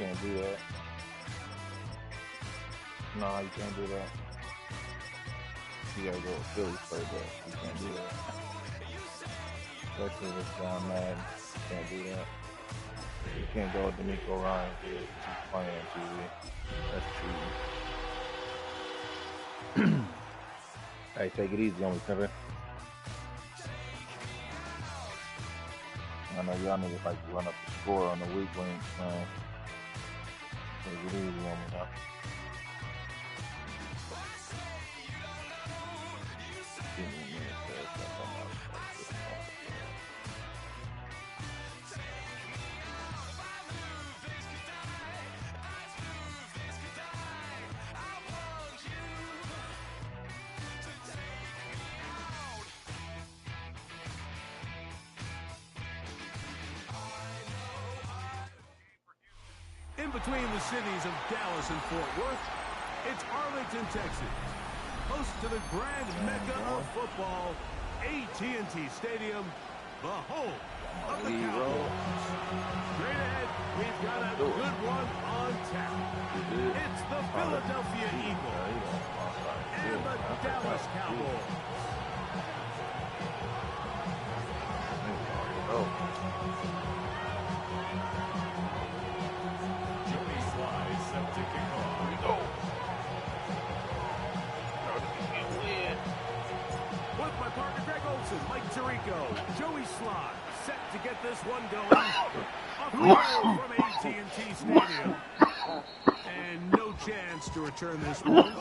can't do that. No, you can't do that. You gotta go with Philly straight up. You can't do that. Especially with John Madden. You can't do that. You can't go with D'Amico Ryan kid. He's playing on TV. That's cheating. Hey, take it easy on me, Kevin. I know y'all niggas like to run up the score on the weak links, man. Take it easy on me now. In between the cities of Dallas and Fort Worth, it's Arlington, Texas. Host to the grand mecca of football, AT&T Stadium, the home of the Cowboys. Straight ahead, we've got a good one on tap. It's the Philadelphia Eagles and the Dallas Cowboys. Joey Sly set to kick off. With my partner Greg Olson, Mike Tirico, Joey Sly set to get this one going. Off the road from AT&T Stadium. And no chance to return this one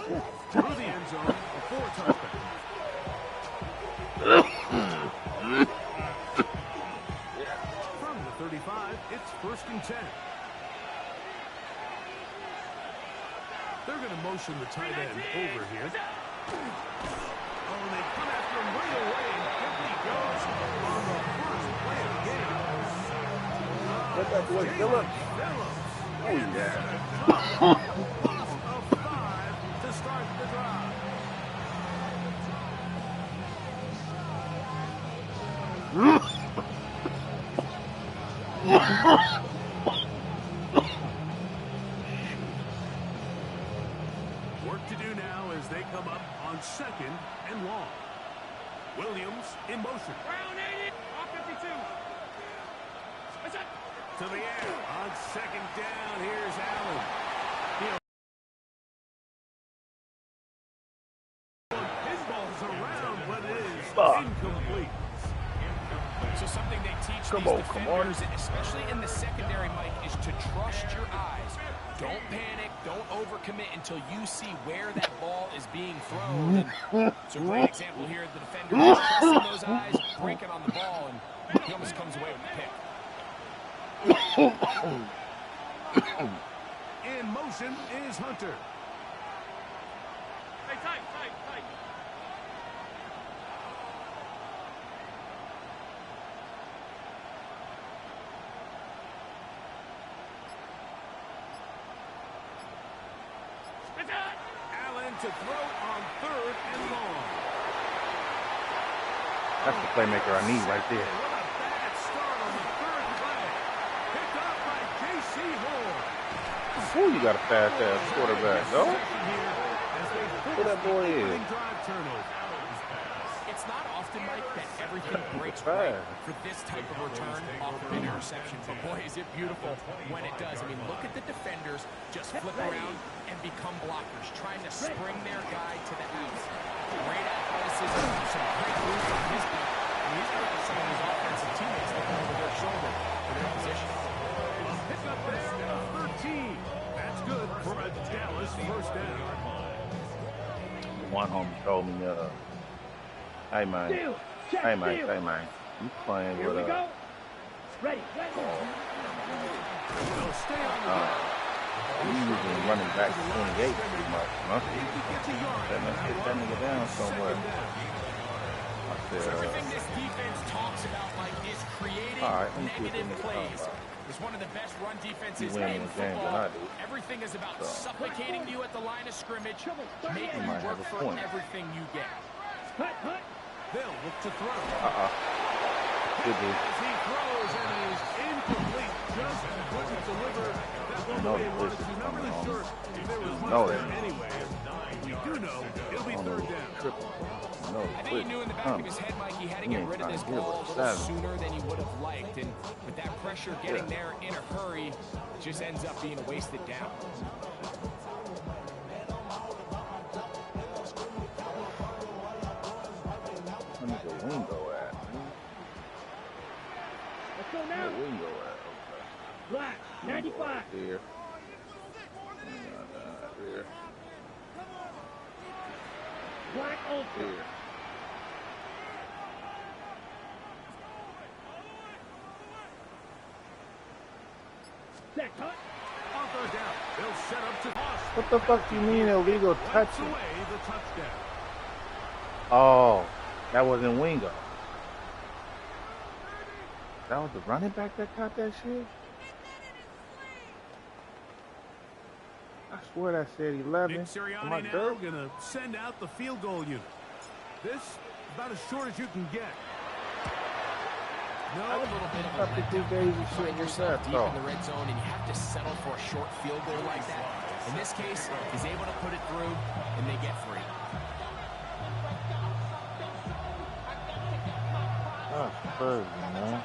through the end zone for a touchdown. From the 35, it's 1st and 10. They're going to motion the tight end over here. Oh, and they come after him right away, and here he goes on the first play of the game. Let that boy Phillips. Oh, yeah. Loss of 5 to start the drive. Work to do now as they come up on 2nd and long. Williams in motion. Round 80, off 52. To the air on 2nd down. Here's Allen. Pinballs around, but it is incomplete. So something they teach these defenders, especially in the secondary, Mike, is to trust your eyes. Don't panic. Don't overcommit until you see where that ball is being thrown. And it's a great example here. The defender is trusting those eyes, breaking on the ball, and he almost comes away with the pick. In motion is Hunter. Hey, tight. Allen to throw on 3rd and long. That's the playmaker I need right there. What a bad start on the 3rd play. Picked up by J.C. Horn. Who you got a fast ass quarterback, though? Who that boy is? It's not often, Mike, that everything breaks right for this type of return off of an interception. But boy, is it beautiful when it does. I mean, look at the defenders just flip around and become blockers, trying to spring their guy to the house. Great athleticism, some great moves on his beat. And he's got some of his offensive teammates looking over their shoulder for their position. Pick up there of 13. That's good for a Dallas 1st down. One homie told me, hey man, you playing with Ready. you usually running back to 28 pretty much, huh? That nigga down somewhere. I said, Everything this defense talks about, Mike, is creating negative plays. It's one of the best run defenses in football. Everything is about suffocating you at the line of scrimmage, making you work for everything you get. They'll look to throw. Good dude. As he throws and is incomplete, just couldn't deliver that one the way he wanted to. Not really sure if there was much there anyway. We do know it'll be third down. I think he knew in the back of his head, Mike, he had to get rid of this ball a little sooner than he would have liked. And with that pressure getting there in a hurry, just ends up being a wasted down. Where's the window at? Let's go now. Where's the window at? Black, 95. Here. Here. Black ultra. Here. Set cut. On third down, they'll set up to toss. What the fuck do you mean illegal Wipes touching? away the touchdown. Oh, that wasn't Wingo. That was the running back that caught that shit? I swear that said 11. Nick Am I Sirianni now good? going to send out the field goal unit. This about as short as you can get. No, A little bit of a Up to 2 days you find shouldn't yourself have deep that, in the red zone and you have to settle for a short field goal like that. In this case, he's able to put it through and they get free. That's crazy, man.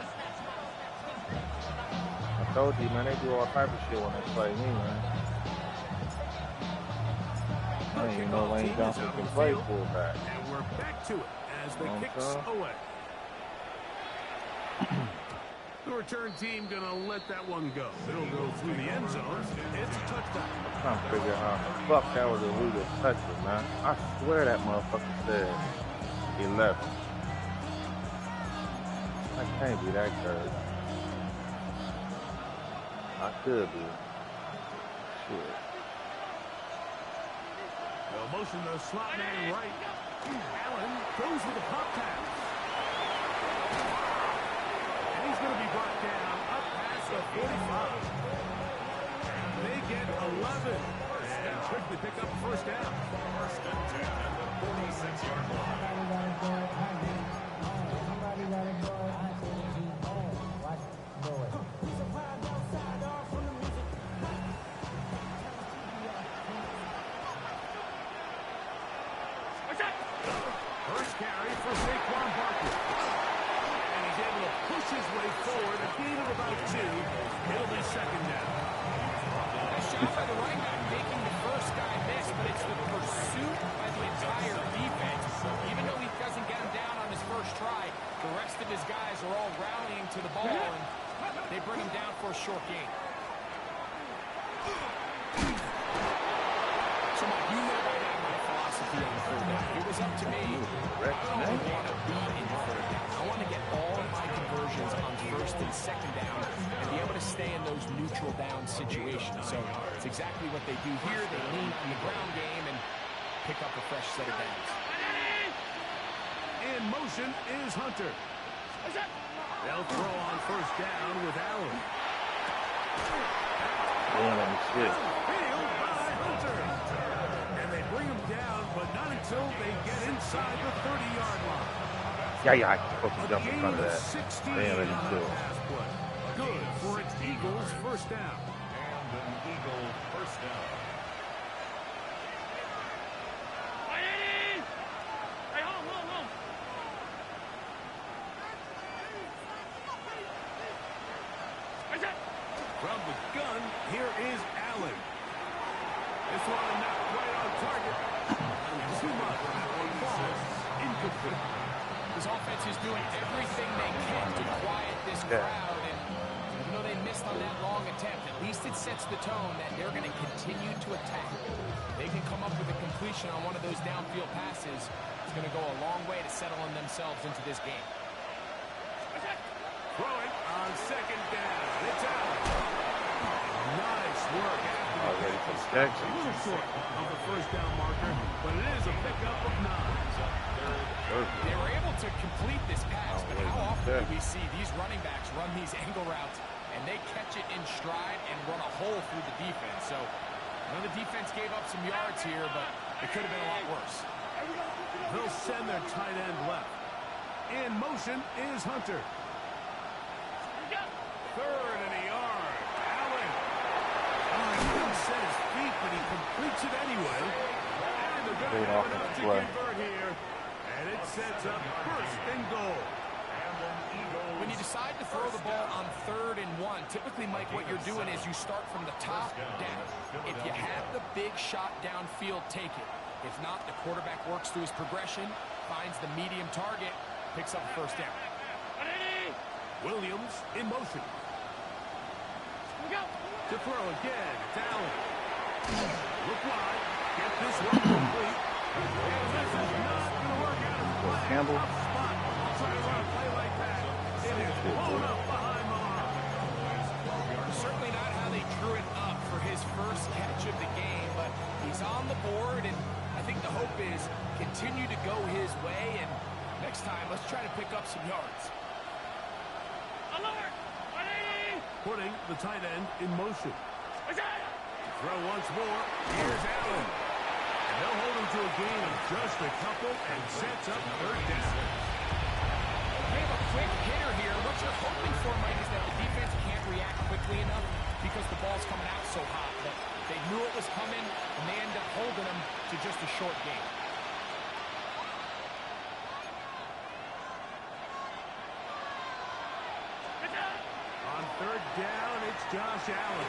I told you, man, they do all type of shit when they play me, man. I didn't even know Lane Johnson can play fullback. and we're back to it as the Okay. kicks away. The return team going to let that one go. It'll go through the end zone. It's a touchdown. I'm trying to figure out how the fuck that was a illegal touching, man. I swear that motherfucker said 11. I can't be that curved. I could be. Shit. They'll motion the slot man right. Allen goes with the pop pass. And he's going to be brought down up past the 45. They get 11. And quickly pick up first down. First and 10 at the 46-yard line. First carry for Saquon Barkley. And he's able to push his way forward. A gain of about 2. It'll be second down. A shot by the running back making the first guy miss, but it's the pursuit by the entire defense. Even though he doesn't get him down on his first try, the rest of his guys are all rallying to the ball, and they bring him down for a short gain. So, Mike, you know I have my philosophy on third down. It was up to me. I don't want to be in third down. I want to get all of my conversions on first and second down and be able to stay in those neutral down situations. So it's exactly what they do here. They lean in the ground game and pick up a fresh set of downs. In motion is Hunter. They'll throw on first down with Allen. Damn, shit. Field by Hunter. And they bring him down, but not until they get inside the 30-yard line. Yeah, I supposed to jump in Gain front of of that. 16 Damn, I didn't on do the it. pass play. Good for its Eagles first down. And an Eagle first down. From the gun, here is Allen. This one not quite on target. Too much. That one falls incomplete. This offense is doing everything they can to quiet this crowd, and even though they missed on that long attempt, at least it sets the tone that they're going to continue to attack. They can come up with a completion on one of those downfield passes. It's going to go a long way to settling themselves into this game. Throwing on second down. It's Allen. Nice work after the Already catch. protection. A little short of the first down marker, but it is a pickup of 9. They were able to complete this pass, but how often do we see these running backs run these angle routes and they catch it in stride and run a hole through the defense? So I know the defense gave up some yards here, but it could have been a lot worse. They'll send their tight end left. In motion is Hunter. 3rd and a yard. Allen. He didn't set his feet, but he completes it anyway. And they're going to have enough to convert here. And it sets up 1st and goal. When you decide to throw the ball on 3rd and 1, typically, Mike, what you're doing is you start from the top down. If you have the big shot downfield, take it. If not, the quarterback works through his progression, finds the medium target, picks up the 1st down. Williams in motion. To throw again, it's Allen. Look wide. Get this one complete. And this is not going to work out as planned. Campbell. Spot. Try to run a play like that. It is blown up behind Maher. Certainly not how they drew it up for his first catch of the game, but he's on the board, and I think the hope is continue to go his way, and next time, let's try to pick up some yards. Putting the tight end in motion. Throw once more. Here's Allen. And they'll hold him to a gain of just a couple and sets up 3rd down. They have a quick hitter here. What you're hoping for, Mike, is that the defense can't react quickly enough because the ball's coming out so hot. But they knew it was coming, and they end up holding him to just a short gain. On 3rd down, it's Josh Allen.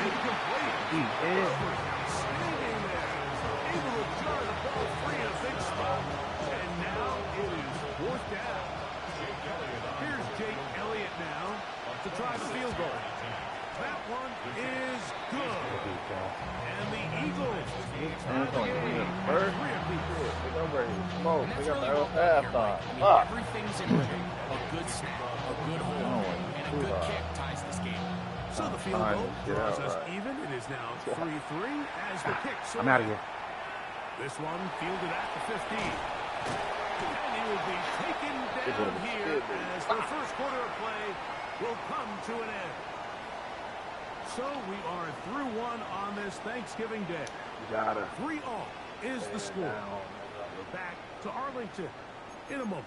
Incomplete. Standing there. Able to jar the ball free in a big spot. And now it is 4th down. Here's Jake Elliott now to try the field goal. That one is good. And the Eagles. Everything's in rhythm. A good snap, a good hold, and a good kick ties this game. So the field goal draws us even. It is now 3-3 as the kick. I'm out of here. This one fielded at the 15. And he will be taken down here as the first quarter of play will come to an end. So we are through one on this Thanksgiving Day. 3-3 is the score. Back to Arlington in a moment.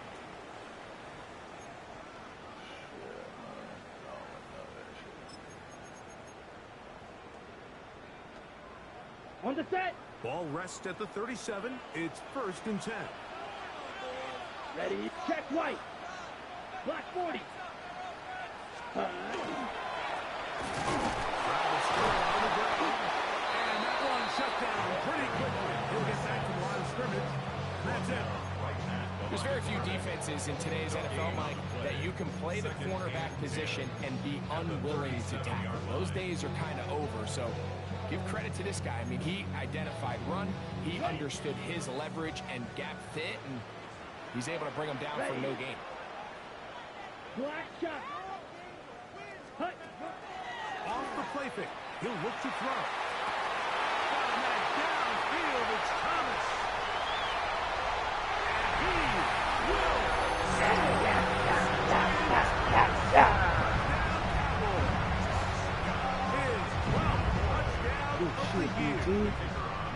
On the set. Ball rests at the 37. It's 1st and 10. Ready. Check white. Black 40. And that one shut down pretty quickly. He'll get back to the line of scrimmage. That's it. There's very few defenses in today's NFL, Mike, that you can play the cornerback position and be unwilling to tackle. Those days are kind of over, so give credit to this guy. I mean, he identified run, he understood his leverage and gap fit, and he's able to bring him down for no gain. Black shot. Hut. Off the play fake. He'll look to throw. Found that downfield. It's Thomas. And he will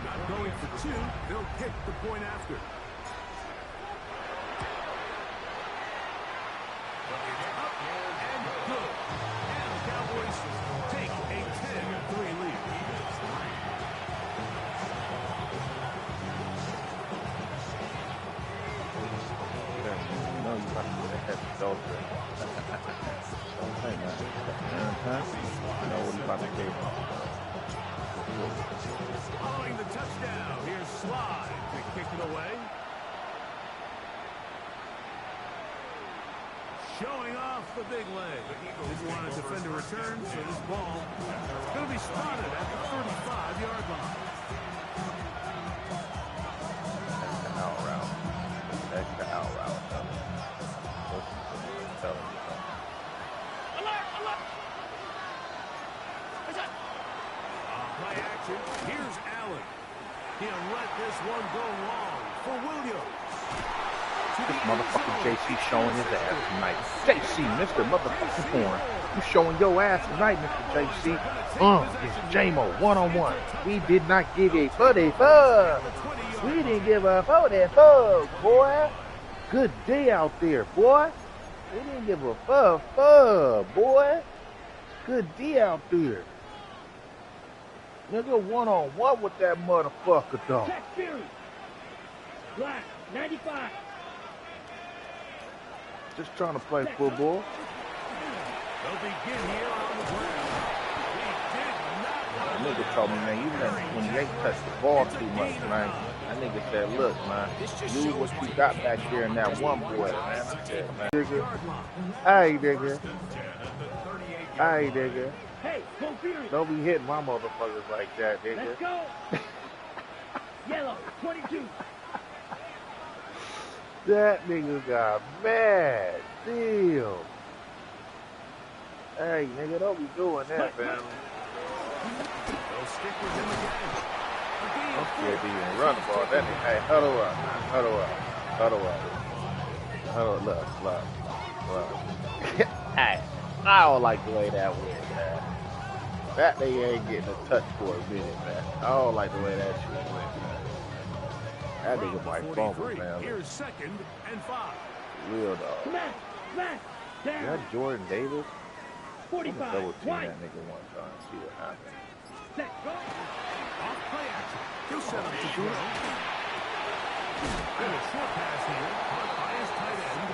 not going for 2. They'll kick the point after. It's up and good. And the Cowboys take a 10-3 lead. No, you about to get that adultery. Don't say nothing. I know what he's about to do. Following the touchdown, here's Slide to kick it away. Showing off the big leg. Didn't want to defend a return, so this ball is going to be spotted at the 35-yard line. That's the out route. That's the out route. Tell him to come. Alert! Alert! Play action. Here's Allen. He'll let this one go long for Williams. This motherfucking JC showing his ass tonight. JC, Mr. Motherfucking Porn. You showing your ass tonight, Mr. JC. It's J-Mo, one-on-one. We did not give a footy fuck. We didn't give a footy fuck, boy. Good day out there, boy. We didn't give a fuck, boy. Good D out there. Nigga, one-on-one with that motherfucker, though. Check Fury. Black, 95. Just trying to play football. They'll begin here on the ground. He did not That want nigga told me, man, you let when they touch the ball too much, man. That nigga said, look, man, do what you got back there in that one boy, man. I said, man, nigga, hey, nigga, hey, nigga, Hey, go Fury. don't be hitting my motherfuckers like that, Let's nigga. go. Yellow, 22. That nigga got mad. Damn. Hey, nigga, don't be doing that, man. They'll stick with him again. I'm scared to even run the ball. That nigga, hey, huddle up, man. Huddle up. Huddle up. Huddle, look. Hey, I don't like the way that went, man. That nigga ain't getting a touch for a minute, man. I don't like the way that shit went, man. That nigga might fumble, 43. man. Here's 2nd and 5. Real dog. Smash, smash. Is Down. that Jordan Davis? I'm gonna 45. double team White. that nigga one time and see what happens. Set, go. Off play action. He'll set up to throw. And a short pass here, caught by his tight end.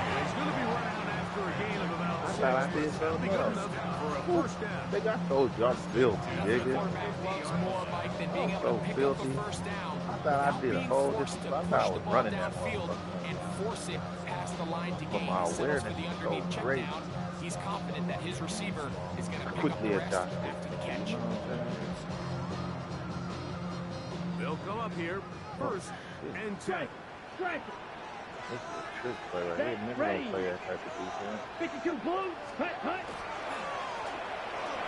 And he's going to be run out after a gain of about I 6. thought I did That'll be something good else. enough for a first down. Nigga, I told you I'm filthy, nigga. Quarterback loves more, Mike, than being able So to pick filthy. up a first down. I thought I Now did a being whole forced different. to I push thought I the was ball running that downfield motherfucker. and force it past the line to But gain. my Settles for awareness the is underneath so check great. down. He's confident that his receiver is going to pick up Quickly the rest adjusted. after the catch. You know what I'm saying? They'll come up here, 1st and 10. Strike, strike. This is a trick play right here. Nigga don't play that type of defense. 52 blue. Hut, hut.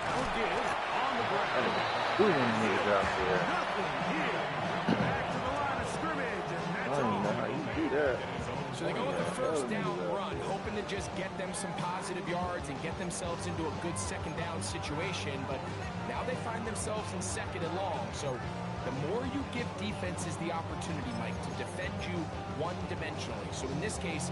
Now give on the ground. That nigga two of them niggas out there. Nothing here. Back to the line of scrimmage, and I that's don't even know all. how you do that. So they go with the first down run, hoping to just get them some positive yards and get themselves into a good second down situation. But now they find themselves in 2nd and long. So the more you give defenses the opportunity, Mike, to defend you one-dimensionally. So in this case,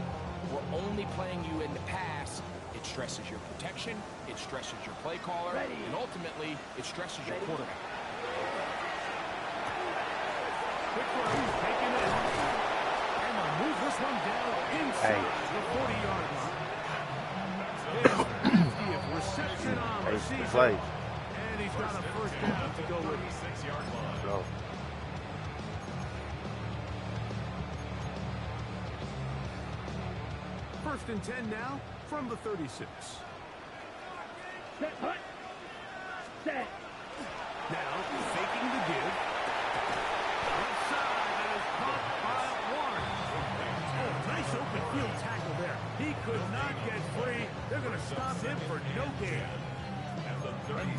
we're only playing you in the pass. It stresses your protection, it stresses your play caller, and ultimately, it stresses your quarterback. Quick run, taken in. And they'll move this one down inside the 40-yard line. His 50th reception on the Hey, season. play. And he's got a first down to go with. 36-yard line. Go. First and 10 now from the 36. Set, hut. Set. Now faking the give. Left side and is caught by Warren. Oh, nice open field tackle there. He could not get free. They're going to stop him for no gain.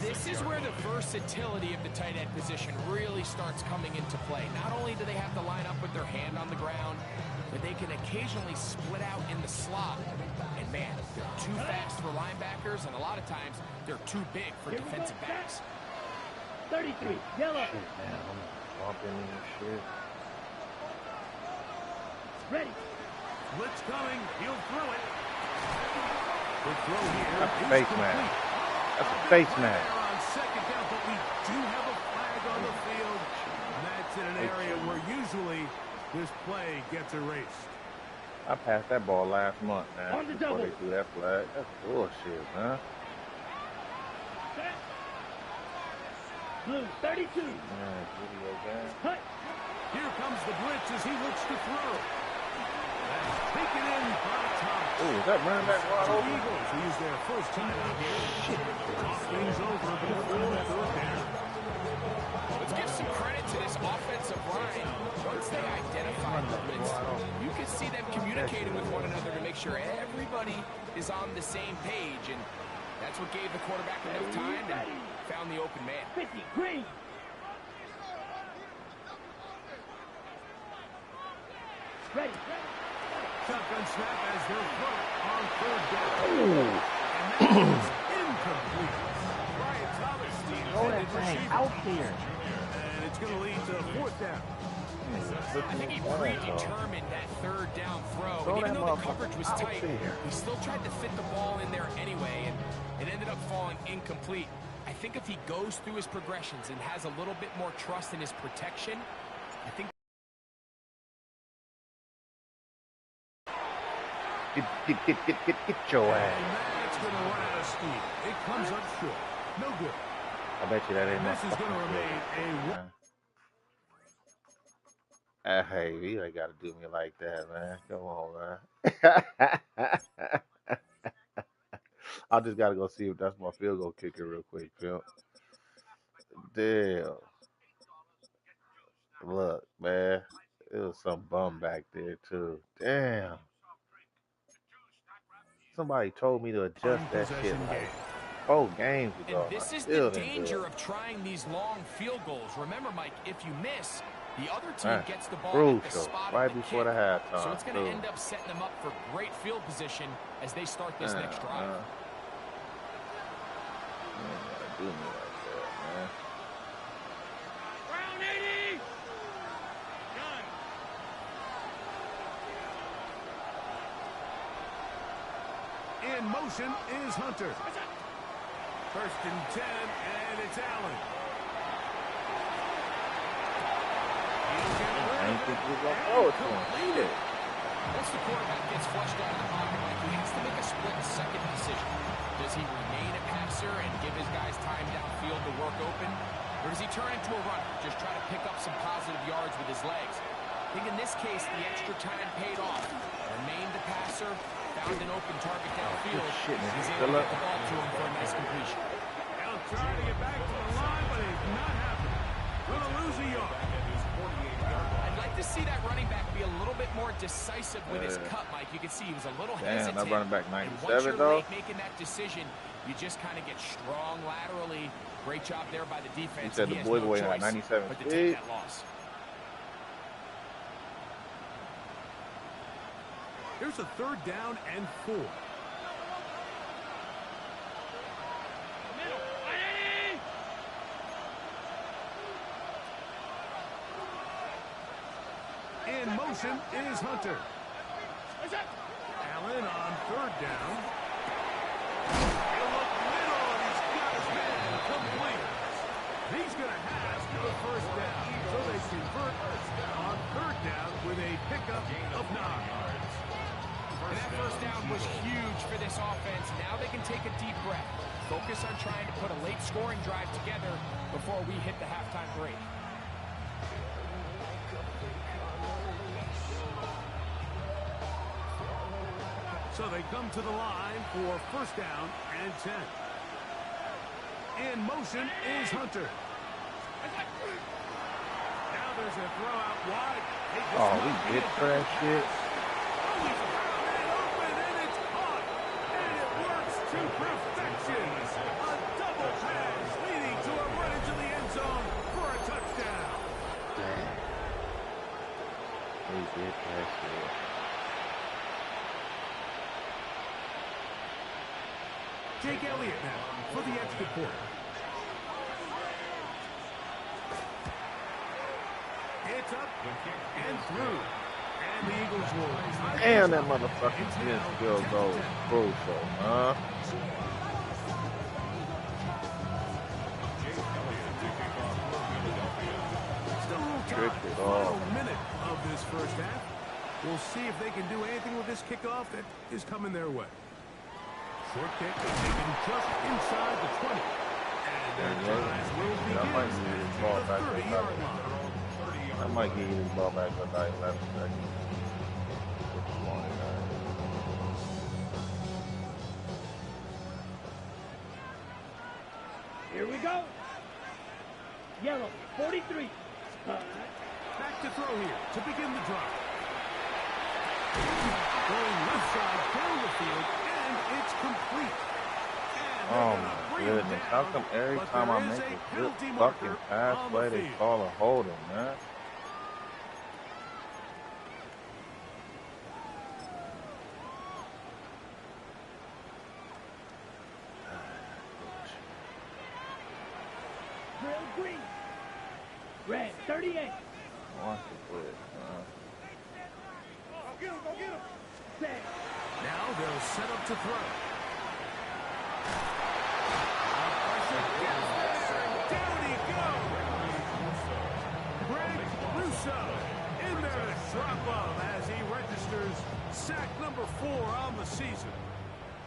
This is where the versatility of the tight end position really starts coming into play. Not only do they have to line up with their hand on the ground, but they can occasionally split out in the slot. And man, they're too fast for linebackers, and a lot of times they're too big for defensive backs. 33. Yellow. Shit, man, I'm bumping and shit. Ready. Blitz coming. He'll throw it. The throw here. That's a is face man. complete. That's a Big face play man. there on 2nd down, but we do have a flag on the field. And that's in an area where usually this play gets erased. I passed that ball last month, man. On the Before double. they threw that flag. That's bullshit, man. Set. Blue, 32. Man, video game. Hut. Here comes the blitz as he looks to throw. That's taken in by Thomas. Oh, is that running back wide The open? Eagles use their first time out here. Talk things over before 3rd down. Let's give some credit to this offensive line. Once they identify the blitz, you can see them communicating with one another to make sure everybody is on the same page. And that's what gave the quarterback enough time and found the open man. 50. Green. Ready. Shotgun snap as they'll throw it on 3rd down. And that is incomplete. Brian Thomas, the intended receiver. out there. And it's going to lead to 4th down. I think he predetermined that 3rd down throw go. Throw And even that though the motherfucker coverage was out tight, there. he still tried to fit the ball in there anyway, and it ended up falling incomplete. I think if he goes through his progressions and has a little bit more trust in his protection, I think... Get your And ass. that's going to run out of steam. It comes up short. No good. I bet you that ain't This is going to remain a... Hey, you ain't gotta do me like that, man. Come on, man. I just gotta go see if that's my field goal kicker real quick, Phil. Damn. Look, man. It was some bum back there too. Damn. Somebody told me to adjust that shit like 4 games ago. And this is still the didn't do danger it. of trying these long field goals. Remember, Mike, if you miss, the other team Man, gets the ball crucial, at the spot right of the before kick. the halftime. So it's going to too. end up setting them up for great field position as they start this next drive. You ain't gotta do me like that, man. Brown 80. Done. In motion is Hunter. First and 10, and it's Allen. I ain't think we was gonna throw it to him. Lead it. Once the quarterback gets flushed out of the pocket, Mike, he has to make a split-second decision. Does he remain a passer and give his guys time downfield to work open? Or does he turn into a runner, just try to pick up some positive yards with his legs? I think in this case, the extra time paid off. Remained the passer, found an open target downfield. Shit, man. He's Still able to up. get the ball to him for a nice completion. They'll try to get back to the line, but it's not happening. Gonna lose a yard. I'd like to see that running back be a little bit more decisive with his cut, Mike. You can see he was a little hesitant. Damn, that running back And once 97 you're though. late making that decision, you just kind of get strong laterally. Great job there by the defense. You said He the has boy no boy had choice 97 but to speed. take that loss. Here's a 3rd down and 4. Middle. 180. In motion is Hunter. Allen on 3rd down. He'll look middle, and he's got his man complete. He's going to have the 1st down. So they convert on 3rd down with a pickup of 9. And that 1st down was huge for this offense. Now they can take a deep breath. Focus on trying to put a late scoring drive together before we hit the halftime break. So they come to the line for 1st down and 10. In motion is Hunter. Now there's a throw out wide. Hey, this Oh, might we be did a for that double shit. pass. Oh, he's pounded open, and it's caught. And it works to perfection. A double pass leading to a run into the end zone for a touchdown. Damn. We did that shit. Jake Elliott now for the extra point. It's up and through. And the Eagles will... Damn, that motherfucking missed field goal was crucial, huh? Still a little time. Tricked it Final off. minute of this 1st half. We'll see if they can do anything with this kickoff that is coming their way. Short kick is taken just inside the 20. And their drive will That might begin give you at this ball the back for 30-yard another. line. I might give you this ball back for about 11 seconds. Here we go. Yellow. 43. Back to throw here to begin the drive. Going left side down the field, and it's complete. And they're Oh gonna my bring him goodness. How down, come every but time there I is make a a good penalty fucking marker pass on play, the they field. call a holding, man? Grill green. Red. 38. Watch it quit, man. Go get him, go get him. Set. Now they'll set up to throw. Down he goes. Greg Russo in there to drop of as he registers sack number 4 on the season.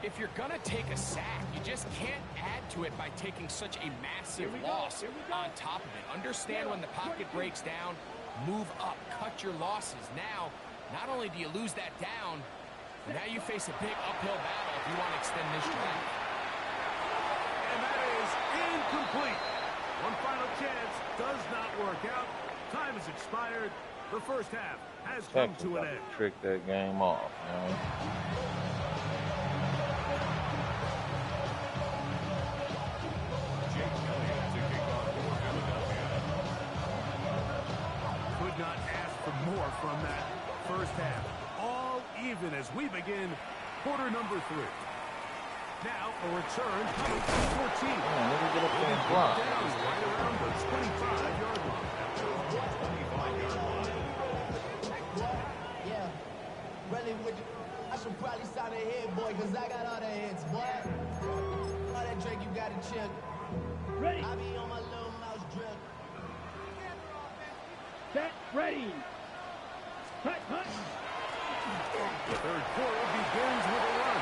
If you're going to take a sack, you just can't add to it by taking such a massive loss on top of it. Understand when the pocket breaks down, move up, cut your losses. Now, not only do you lose that down, but now you face a big uphill battle if you want to extend this drive. And that is incomplete. One final chance does not work out. Time has expired. The first half has come to an end. Trick that game off, man. Could not ask for more from that first half. All even as we begin quarter number 3. Now a return coming from 14. Man, let me get up there and block. Down right around the 25-yard line. Yeah, really, I should probably sign a hit, boy, because I got all the hits, boy. All that drink you got to chill. Ready. I be on my little mouse drip. Set. Ready. Cut. Cut. The third quarter begins with a run.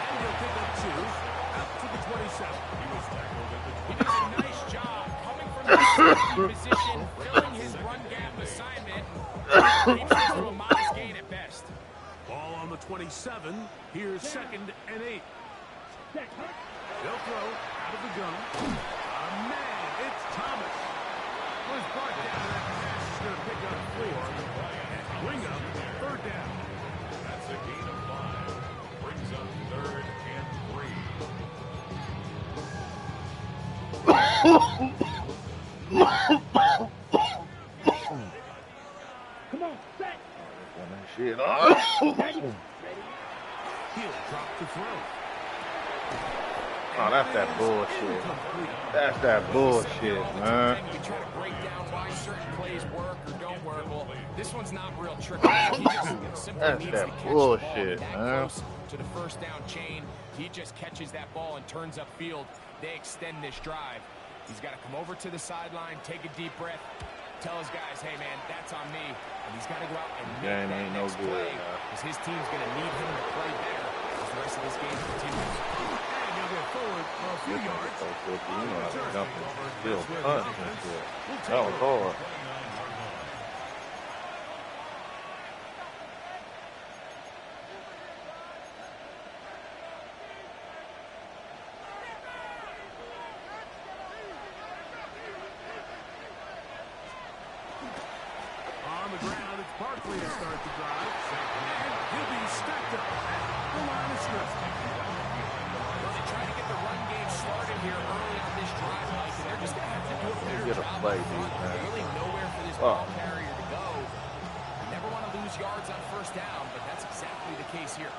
And he'll pick up 2 out to the 27. He was tackled at the He does a nice job coming from the safety position, filling his run gap assignment, and keeps it to a modest gain at best. Ball on the 27. Here's 2nd and 8. Set. Cut. They'll throw out of the gun. Man, it's Thomas. Was brought down. That pass is going to pick up 4 and bring up 3rd down. That's a gain of 5. Brings up 3rd and 3. Come on. Set. Shit. Ready. He'll drop the throw. Oh, that's that bullshit. That's that bullshit, man. You try to break down why certain plays work or don't work. Well, this one's not real tricky. He just simply That's needs that to catch the bullshit, ball that man. close to the first down chain. He just catches that ball and turns upfield. They extend this drive. He's got to come over to the sideline, take a deep breath, tell his guys, hey, man, that's on me. And he's got to go out and make Game that ain't no next good, play man. because his team's going to need him to play better as the rest of this game continues. And he'll get forward a few yards. You know how to jump and still punch and shit. That was hard. On the ground, it's Barkley to start the drive. And he'll be stacked up at the line of scrimmage. Well, they try to get the run game started here early on this drive, Mike, and they're just going to have to do a better Get a job play, up front. dude, man. There's really nowhere for this ball carrier to go. You never want to lose yards on first down, but that's exactly the case here.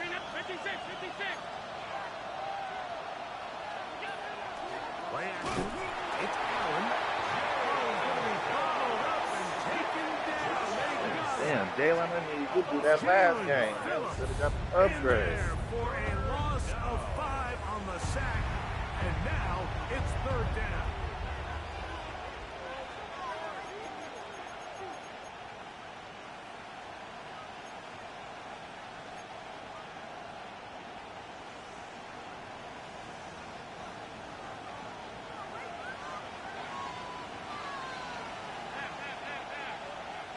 Bring up 56. 56. Play action. It's Allen. Allen's going to be followed up and taken down. They got him. Damn, Jalen, I need you to do that last game. Man, should have got the In upgrade. there for a loss of 5 on the sack. And now it's 3rd down.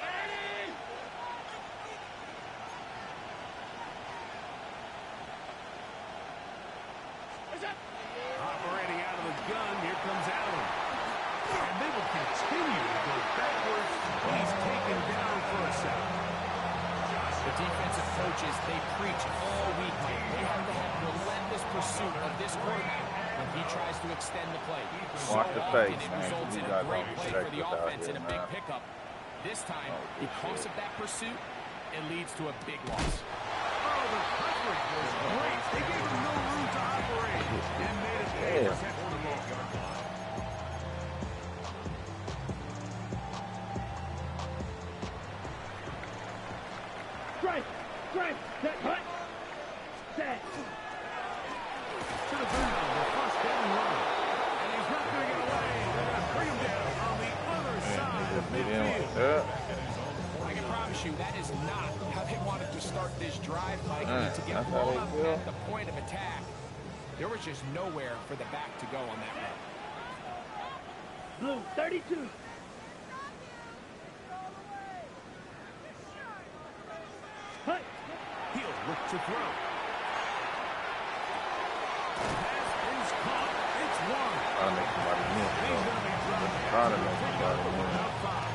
Ready. Is up. Operating out of the gun, here comes Allen. And they will continue to go backwards. He's taken down for a sack. The defensive coaches, they preach all week. They have to have relentless pursuit of this quarterback when he tries to extend the play. Watch the often face, it man. results You in a guys great don't play respect for the us out offense here, and a big man. pickup. This time, Oh, because of that pursuit, it leads to a big loss. Oh, the coverage was great. They gave him no room to operate and made it pay Yeah. protect the ball. Strike. Strike. Set. Hut. Set. To the ground, the first down run. And he's not going to get away. They're going to bring him down on the other side of midfield. I can promise you that is not how they wanted to start this drive, Mike. To get That's how blown they up feel. at the point of attack, there was just nowhere for the back to go on that run. Blue 32. Hut. He'll look to throw. Pass is caught. It's one. Trying to make somebody miss, He's bro. going to be dropped. Trying to make somebody miss. About 5.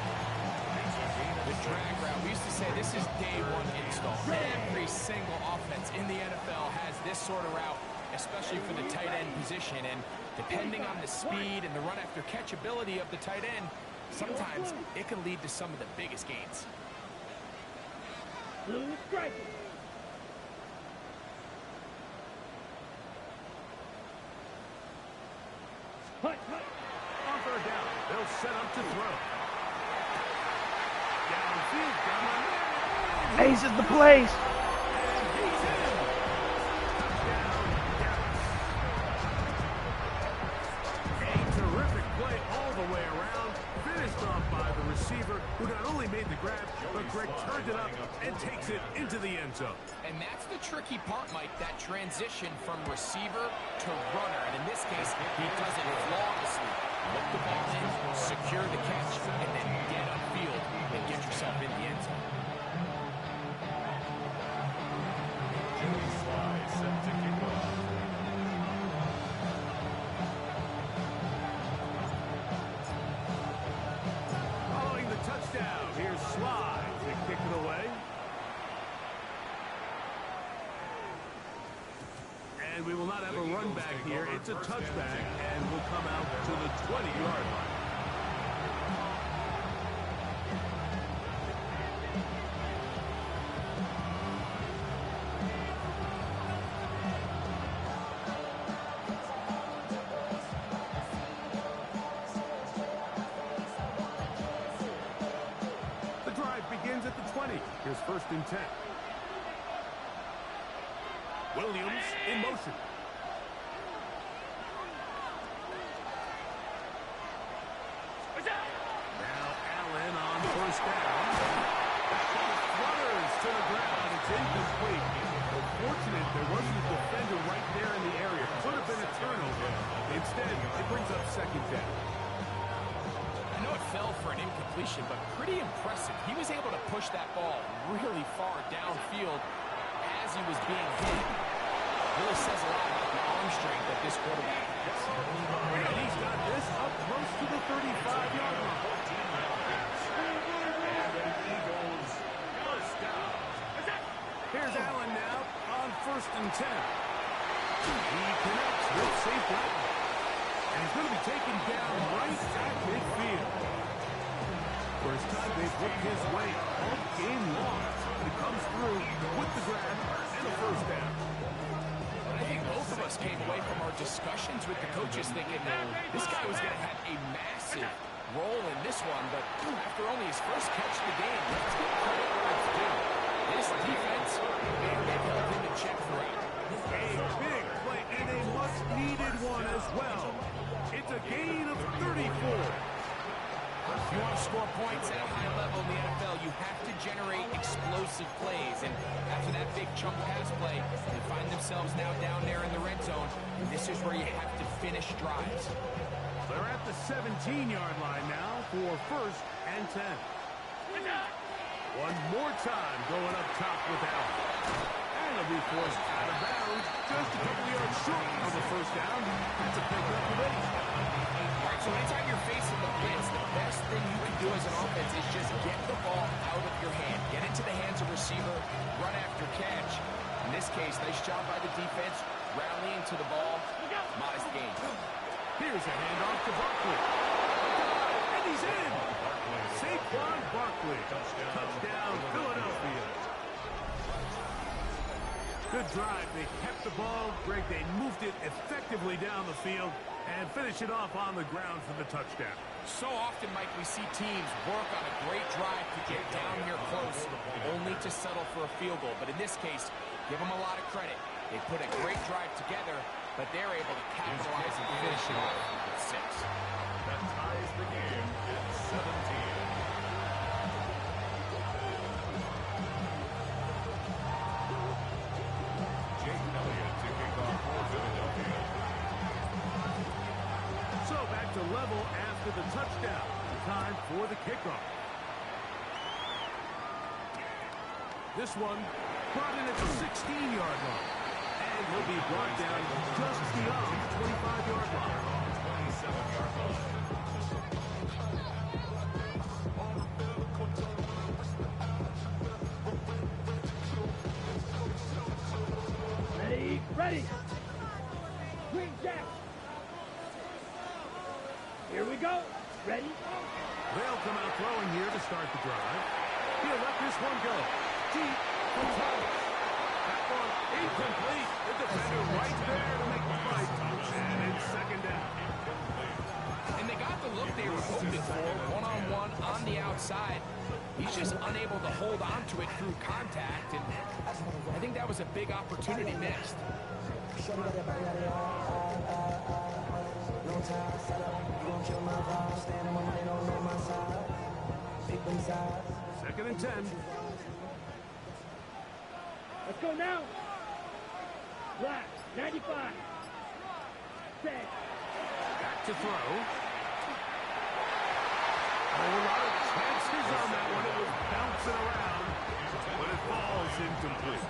The drag route, we used to say this is day one install. Every single offense in the NFL has this sort of route, especially for the tight end position. And depending on the speed and the run after catch ability of the tight end, sometimes it can lead to some of the biggest gains. Blue striking. Hut. Hut. On third down, they'll set up to throw. Downfield, down the middle. Ace is the place. And he's in. Touchdown, Dallas. A terrific play all the way around. Finished off by the receiver, who not only made the grab, but Greg turned it up and takes it into the end zone. And that's the tricky part, Mike, that transition from receiver to runner. And in this case, he does it flawlessly. Look the ball in, secure the catch, and then get upfield and get yourself in the end zone. Jimmy Sly set to kick off. Following the touchdown, here's Sly to kick it away. And we will not have a run back here. It's a touchback, and will come out to the 20-yard line. The drive begins at the 20. Here's first and 10. Williams in motion. Now Allen on first down. Flutters to the ground. It's incomplete. Fortunate there wasn't a defender right there in the area. Could have been a turnover. Instead, it brings up second down. I know it fell for an incompletion, but pretty impressive. He was able to push that ball really far downfield as he was being hit. Really says a lot about the arm strength that this quarterback has. And he's got this up close to the 35-yard line. Here's Allen now on first and 10. He connects with safe route. And he's going to be taken down right at midfield. First time they've looked his way all game long. And he comes through with the grab and a first down. I think both of us came away from our discussions with the coaches thinking this guy was going to have a massive role in this one, but after only his first catch of the game, let's give credit where it's due. This defense, they've held him in check throughout. A big play and a much-needed one as well. It's a gain of 34. If you want to score points at a high level in the NFL, you have to generate explosive plays. And after that big chunk pass play, they find themselves now down there in the red zone. And this is where you have to finish drives. They're at the 17-yard line now for first and 10. One more time going up top with Allen. And it'll be forced out of bounds just a couple yards short of the first down. That's a pickup of 8. All right, so anytime you're facing the blitz, the best thing you can do as an offense is just get the ball out of your hand. Get into the hands of receiver, run after catch. In this case, nice job by the defense, rallying to the ball. Modest gain. Here's a handoff to Barkley. And he's in. Saquon Barkley. Touchdown, Philadelphia. Good drive. They kept the ball. Greg, they moved it effectively down the field and finish it off on the ground for the touchdown. So often, Mike, we see teams work on a great drive to get down here close, only to settle for a field goal, but in this case, give them a lot of credit. They put a great drive together, but they're able to capitalize and finish it off with 6. That ties the game at 17. Jake Elliott to kick off for Philadelphia. So back to level after the touchdown. Time for the kickoff. This one brought in at the 16-yard line. And he'll be brought down just beyond the 25-yard line. 27-yard line. Ready, ready. Green Jack. Here we go. Ready? They'll come out throwing here to start the drive. He'll let this one go. Deep for Thomas. That one incomplete. The defender right there to make the fight. And it's second down. And they got the look they were hoping for, one-on-one on the outside. He's just unable to hold on to it through contact, and I think that was a big opportunity missed. Second and 10. Let's go now. Black, 95. Set. Back to throw. A lot of chances on that one. It was bouncing around, but it falls incomplete.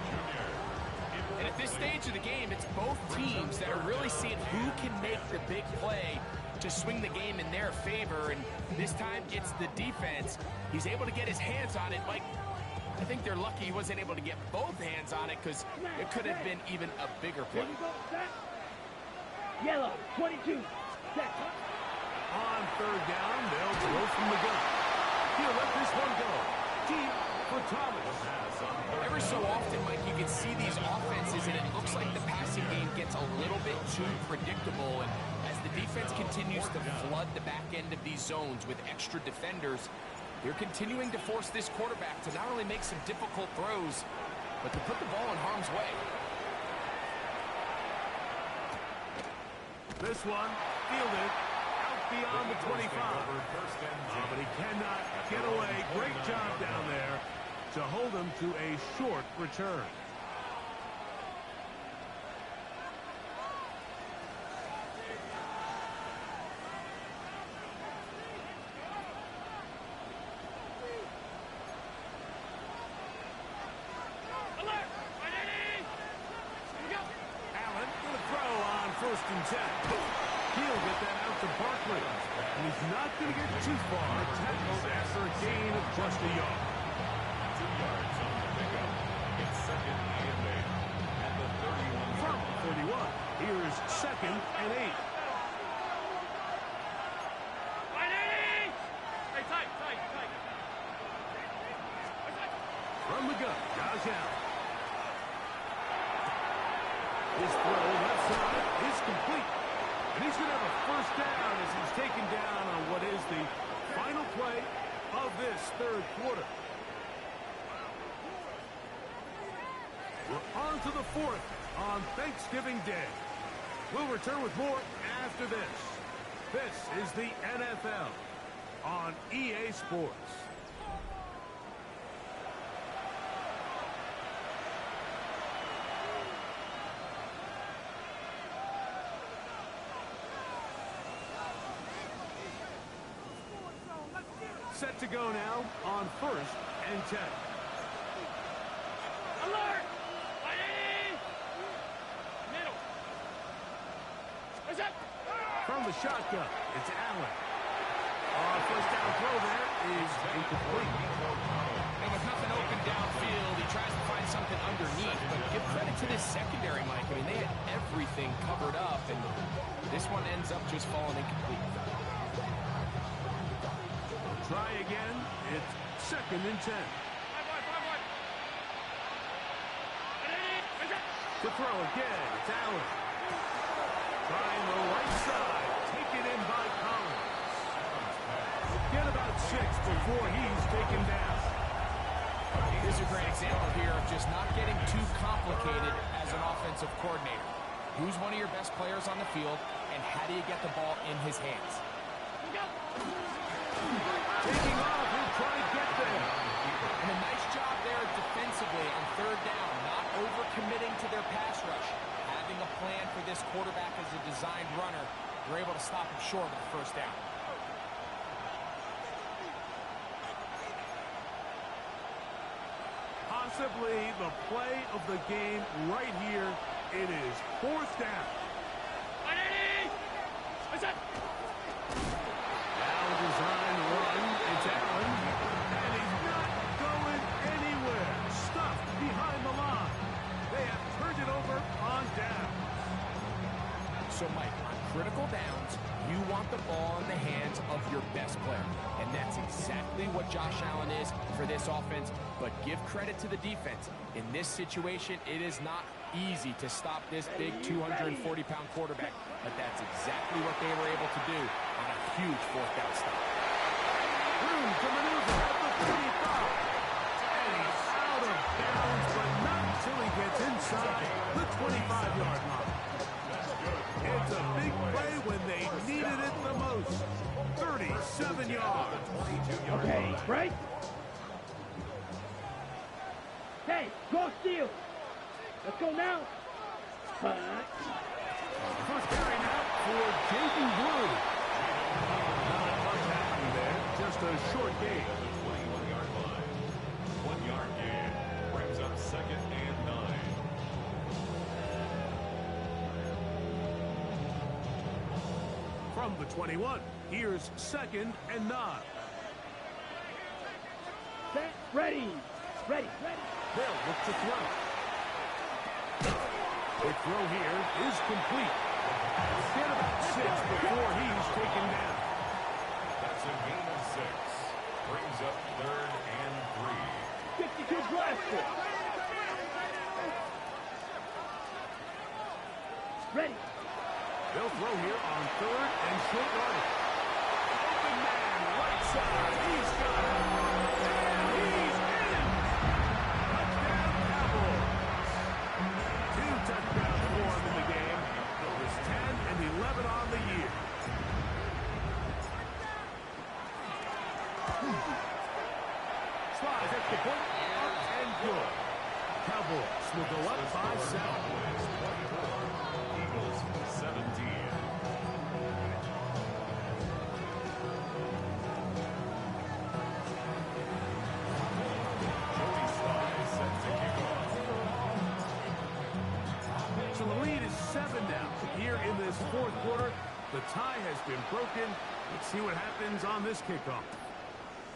And at this stage of the game, it's both teams that are really seeing who can make the big play to swing the game in their favor, and this time it's the defense. He's able to get his hands on it. Mike, I think they're lucky he wasn't able to get both hands on it, because it could have been even a bigger play. Here we go. Set. Yellow, 22. Set. On third down, they'll throw from the gun. He'll let this one go. Deep for Thomas. Every so often, Mike, you can see these offenses, and it looks like the passing game gets a little bit too predictable. And as the defense continues to flood the back end of these zones with extra defenders, they're continuing to force this quarterback to not only make some difficult throws, but to put the ball in harm's way. This one, fielded out beyond the 25. But he cannot get away. Great job down there to hold him to a short return. Allen with a throw on 1st and 10. He'll get that out to Barkley. And he's not going to get too far. Tackled after a gain of just a yard. 2 yards on the pickup. It's second and 8 at the 31. From 31, here's 2nd and 8. From the gun, Josh Allen. His throw left side is complete. And he's going to have a first down as he's taken down on what is the final play of this third quarter. We're on to the 4th on Thanksgiving Day. We'll return with more after this. This is the NFL on EA Sports. Set to go now on 1st and 10. Alert! Middle. What's up? From the shotgun, it's Allen. First down throw there is incomplete. And with nothing open downfield, he tries to find something underneath. But give credit to this secondary, Mike. I mean, they had everything covered up, and this one ends up just falling incomplete. Try again. It's 2nd and 10. To throw again, it's Allen. Trying the right side. Taken in by Collins. Get about 6 before he's taken down. Here's a great example educated as an offensive coordinator. Who's one of your best players on the field, and how do you get the ball in his hands? Taking off, he'll try to get there. And a nice job there defensively on third down, not overcommitting to their pass rush. Having a plan for this quarterback as a designed runner, they're able to stop him short of the first down. Possibly the play of the game right here. It is fourth down. Now design run. It's Allen. And he's not going anywhere. Stuffed behind the line. They have turned it over on down. So, Mike, on critical downs, you want the ball in the hands of your best player. And that's exactly what Josh Allen is for this offense. But give credit to the defense. In this situation, it is not easy to stop this big 240-pound quarterback. But that's exactly what they were able to do on a huge fourth down stop. Room to maneuver at the 35. And he's out of bounds, but not until he gets inside the 25-yard line. It's a big play when they needed it the most. 37 yards. Okay, break. Hey, go steal. Let's go now. First carry now for Jason Blue. Not much happening there. Just a short gain. 21-yard line. 1 yard gain. Brings up 2nd and 9. From the 21, here's 2nd and 9. Set, ready. Ready, ready. They'll look to throw. The throw here is complete. Get about 6 before he's taken down. That's a gain of 6. Brings up 3rd and 3. 52 blaster. Ready. They'll throw here on 3rd and short right. Open man, right side. He's got it. And he's in. Touchdown, Cowboys. 2 touchdowns for him in the game. Numbers 10 and 11 on the year. Slides at the point. Up and good. Cowboys will go up by 7. Eagles 17. Joey Sly set to kick off. So the lead is 7 now. Here in this fourth quarter, the tie has been broken. Let's see what happens on this kickoff.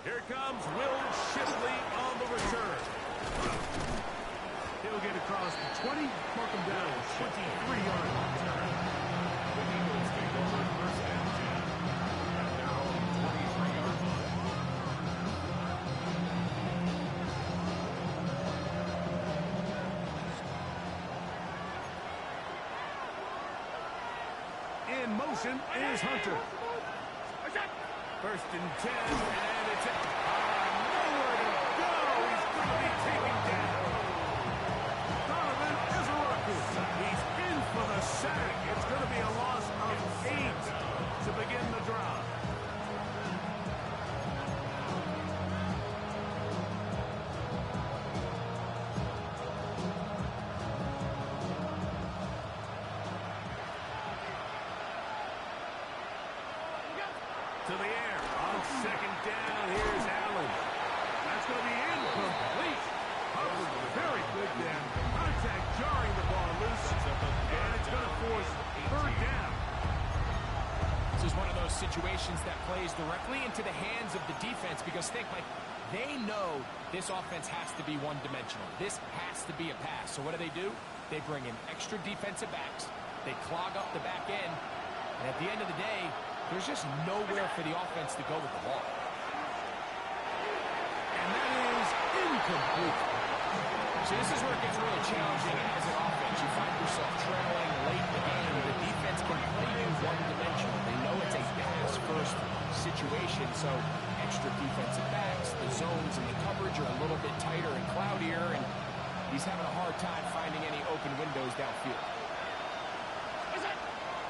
Here comes Will Shipley on the return. He'll get across the 20, mark him down at 23-yard line. The Eagles take over 1st and 10 at their own 23-yard line. In motion is Hunter. 1st and 10, and it's nowhere to go. He's going to be taken down. Donovan Izaraku. He's in for the sack. It's going to be a loss of 8 to begin the drive. To the air on 2nd down. Here's Allen. That's going to be incomplete. Covered very good there. Contact jarring the ball loose. And it's going to force 3rd down. This is one of those situations that plays directly into the hands of the defense because think, like, they know this offense has to be one-dimensional. This has to be a pass. So what do? They bring in extra defensive backs. They clog up the back end. And at the end of the day, there's just nowhere for the offense to go with the ball. And that is incomplete. So this is where it gets really challenging as an offense. You find yourself trailing late in the game. The defense can play you one-dimensional. They know it's a pass-first situation, so extra defensive backs, the zones and the coverage are a little bit tighter and cloudier, and He's having a hard time finding any open windows downfield.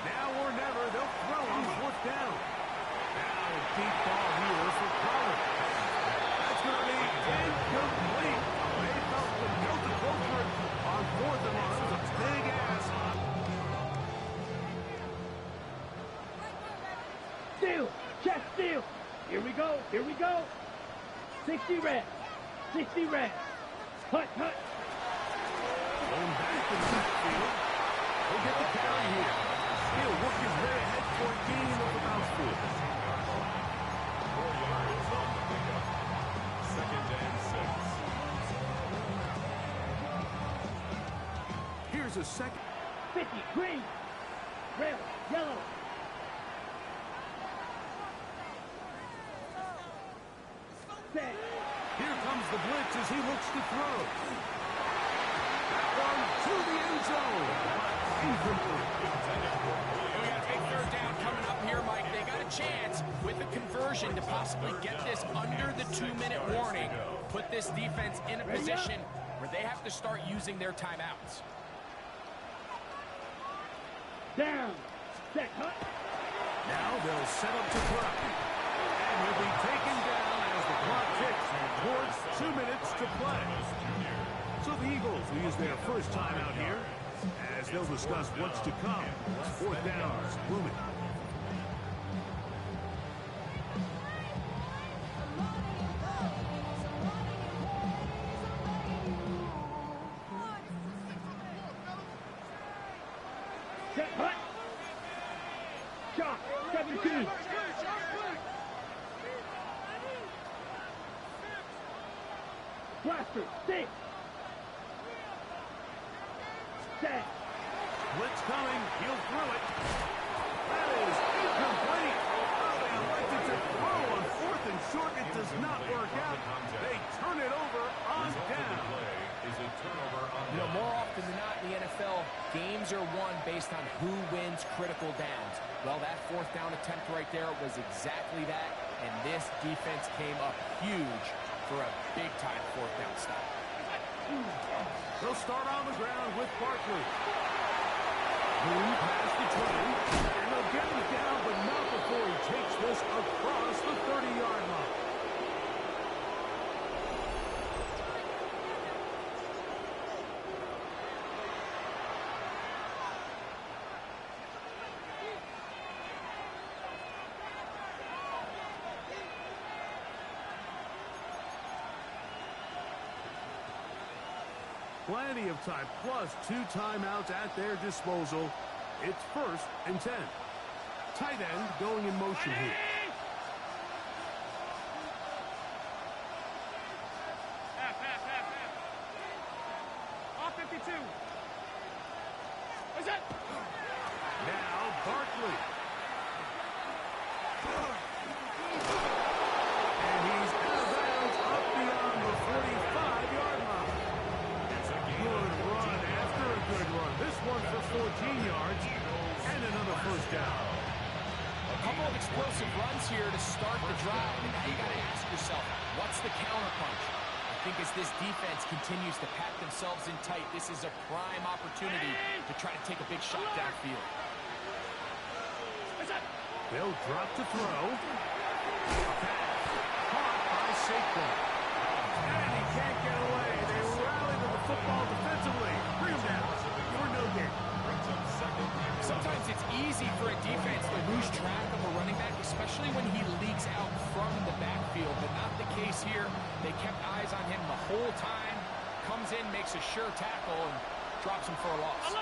Now or never, they'll throw on fourth down. Now a deep ball here for Pollard. That's going to be incomplete. They felt compelled to go for it on fourth and long. It was a big ass. Steal. Check steal. Here we go. Here we go. 60 reps. 60 reps. Hut, hut. Going back in the backfield. He'll get the carry here. He'll work his way ahead for a gain of about 4. 4 yards on the pickup. 2nd and 6. Here's a second. 50. Green. Red. Yellow. Set. Here comes the blitz as he looks to throw. That one to the end zone. Incomplete. We got a big third down coming up here, Mike. They got a chance with a conversion to possibly get this under the 2-minute warning. Put this defense in a position where they have to start using their timeouts. Down. Set. Hut. Now they'll set up to throw. And he'll be taken down as the clock ticks towards 2 minutes to play. So the Eagles will use their first time out here as they'll discuss what's to come. Fourth down is looming. Set. Hut. Shot. 17. Blaster. 6. Set. Blitz coming. He'll throw it. That is incomplete. Oh, they elected to throw on fourth and short. It does not work out. They turn it over on down. Is a turnover on You know, more often than not in the NFL, games are won based on who wins critical downs. Well, that fourth down attempt right there was exactly that, and this defense came up huge for a big-time fourth down stop. They'll start on the ground with Barkley. Boom past the 20, and they'll get him down, but not before he takes this across the 30-yard line. Plenty of time, plus 2 timeouts at their disposal. It's 1st and 10. Tight end going in motion here. Off 52. What's that? Now Barkley. And he's out of bounds up beyond the 45-yard line. Good run after a good run. This one for 14 yards and another first down. A couple of explosive runs here to start the drive, and now you got to ask yourself, what's the counterpunch? I think as this defense continues to pack themselves in tight, this is a prime opportunity to try to take a big shot downfield. They'll drop to throw. Caught by Saquon. And he can't get away. They rally to the football defensively. Bring him down for no gain. Sometimes it's easy for a defense to lose track of a running back, especially when he leaks out from the backfield, but not the case here. They kept eyes on him the whole time. Comes in, makes a sure tackle, and drops him for a loss.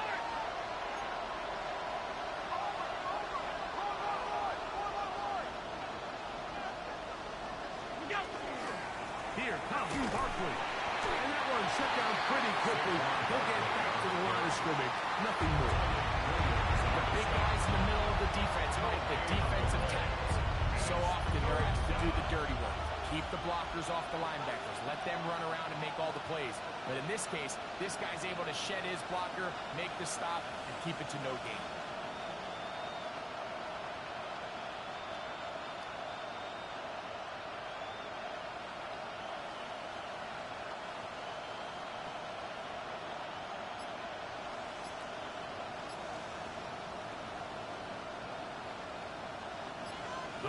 Here comes Barkley. And that one shut down pretty quickly. He'll get back to the line of scrimmage. Nothing more. The big guys in the middle of the defense, Mike, the defensive tackles. So often they're asked to do the dirty work. Keep the blockers off the linebackers. Let them run around and make all the plays. But in this case, this guy's able to shed his blocker, make the stop, and keep it to no gain.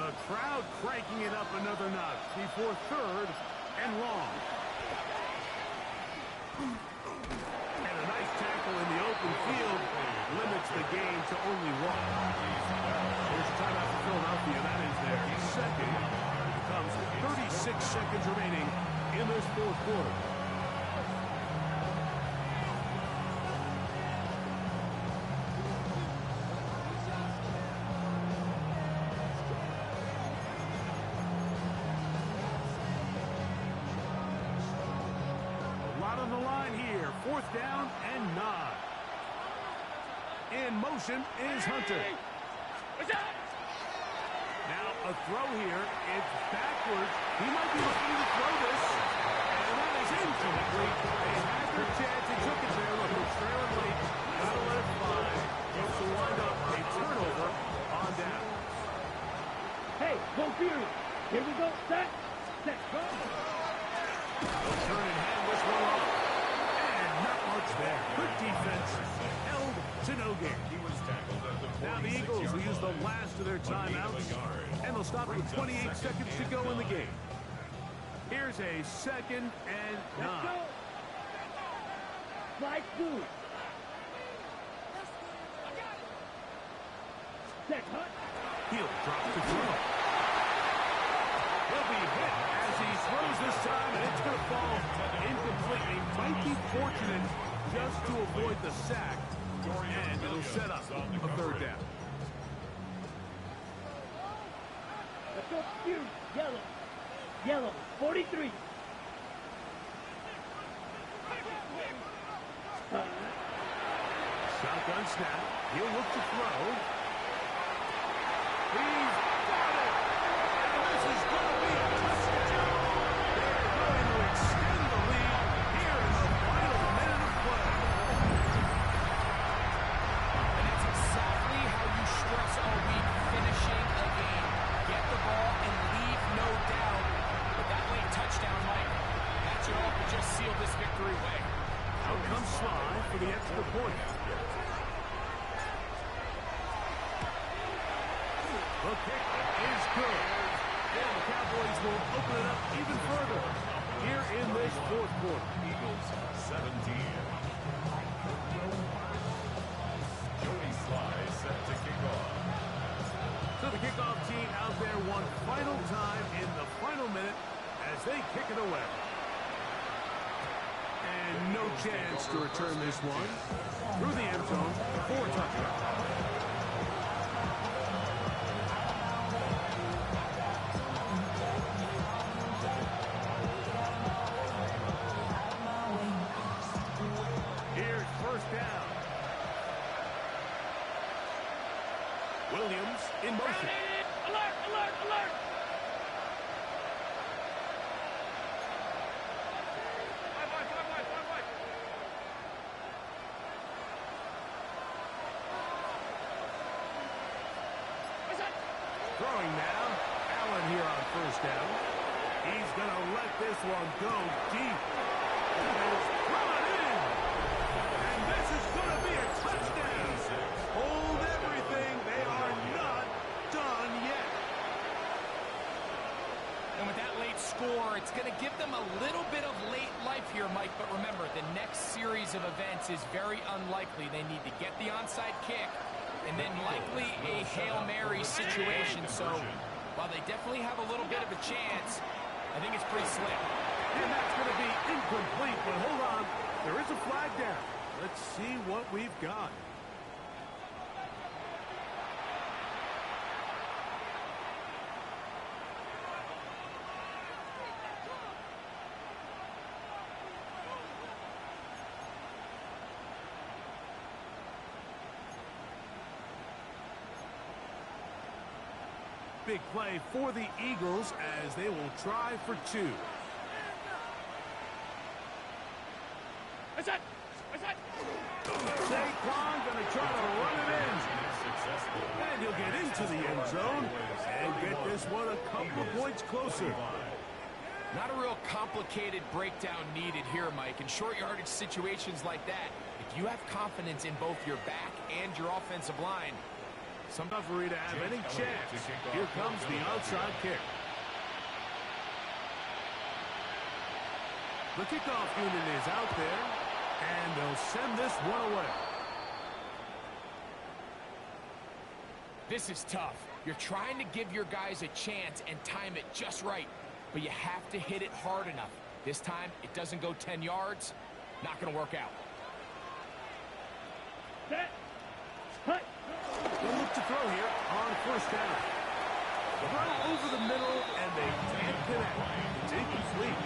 The crowd cranking it up another notch before third and long. And a nice tackle in the open field limits the game to only one. There's a timeout for Philadelphia. That is their second. It becomes 36 seconds remaining in this fourth quarter. On the line here, fourth down and 9. In motion is Hunter. Now a throw here. It's backwards. He might be looking to throw this. And that is incomplete. They had their chance. They took it there. Look, they're trailing late. Gotta let it fly. It's to wind up a turnover on down. Hey, go period. Here we go. Set. Set. Go. They'll turn and hand this one off. And not much there. Good defense. Held to no gain. Now the Eagles will use the last of their timeouts. And they'll stop with 28 seconds to go in the game. Here's a 2nd and 9. Let's go. Slide through. Set. Hut. He'll drop to throw. He'll be hit as he throws this time, and it's going to fall incomplete. He might be fortunate just to avoid the sack, and it'll set up a third down. Let's go. Fury. Yellow. Yellow. 43. Shotgun snap. He'll look to throw. He's got it. And this is going to be a touchdown. They're going to extend the lead here in the final minute of play. And that's exactly how you stress all week, finishing a game. Get the ball and leave no doubt. But that late touchdown, Mike, that should all but just seal this victory away. Out comes Sly for the extra point. The kick is good. And the Cowboys will open it up even further here in this fourth quarter. Eagles 17. Joey Sly set to kick off. So the kickoff team out there one final time in the final minute as they kick it away. And no chance to return this one. Through the end zone for a touchdown. Here's first down. Williams in motion. Alert, alert, alert. Throwing now. Allen here on first down. He's going to let this one go deep. It's brought in. And this is going to be a touchdown. Hold everything. They are not done yet. And with that late score, it's going to give them a little bit of late life here, Mike. But remember, the next series of events is very unlikely. They need to get the onside kick and then likely a Hail Mary situation. So while they definitely have a little bit of a chance, I think it's pretty slim. And that's going to be incomplete. But hold on. There is a flag down. Let's see what we've got. Big play for the Eagles as they will try for 2. Saquon going to try to run it in. And he'll get into the end zone and get this one a couple of points closer. Not a real complicated breakdown needed here, Mike. In short yardage situations like that, if you have confidence in both your back and your offensive line, Some referee to have any chance. Here comes the outside kick. The kickoff unit is out there, and they'll send this one away. This is tough. You're trying to give your guys a chance and time it just right, but you have to hit it hard enough. This time, it doesn't go 10 yards. Not going to work out. Set. Cut. They'll look to throw here on first down. Throw over the middle, and they can't connect. It's incomplete.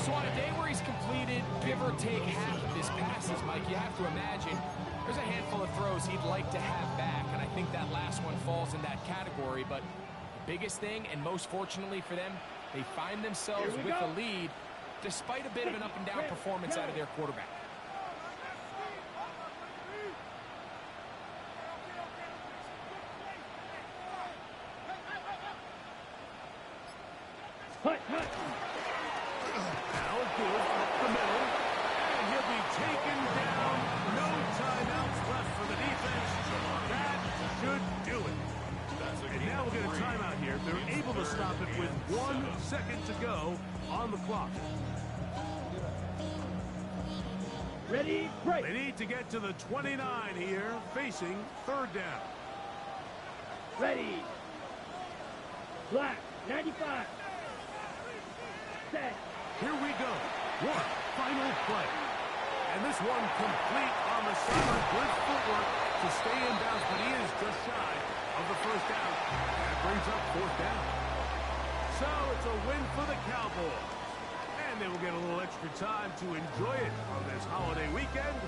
So on a day where he's completed, give or take half of his passes, Mike, you have to imagine there's a handful of throws he'd like to have back, and I think that last one falls in that category. But the biggest thing, and most fortunately for them, they find themselves with the lead despite a bit of an up-and-down performance out of their quarterback. Cut. Cut. Now good up the middle, and he'll be taken down. No timeouts left for the defense. That should do it. And now we'll get a timeout here. They're able to stop it with 1 second to go on the clock. Ready, break. They need to get to the 29 here, facing third down. Ready. Black, 95. Set. Here we go. One final play. And this one complete on the sideline. Good footwork to stay in bounds, but he is just shy of the first down. That brings up fourth down. So it's a win for the Cowboys. And they will get a little extra time to enjoy it on this holiday weekend.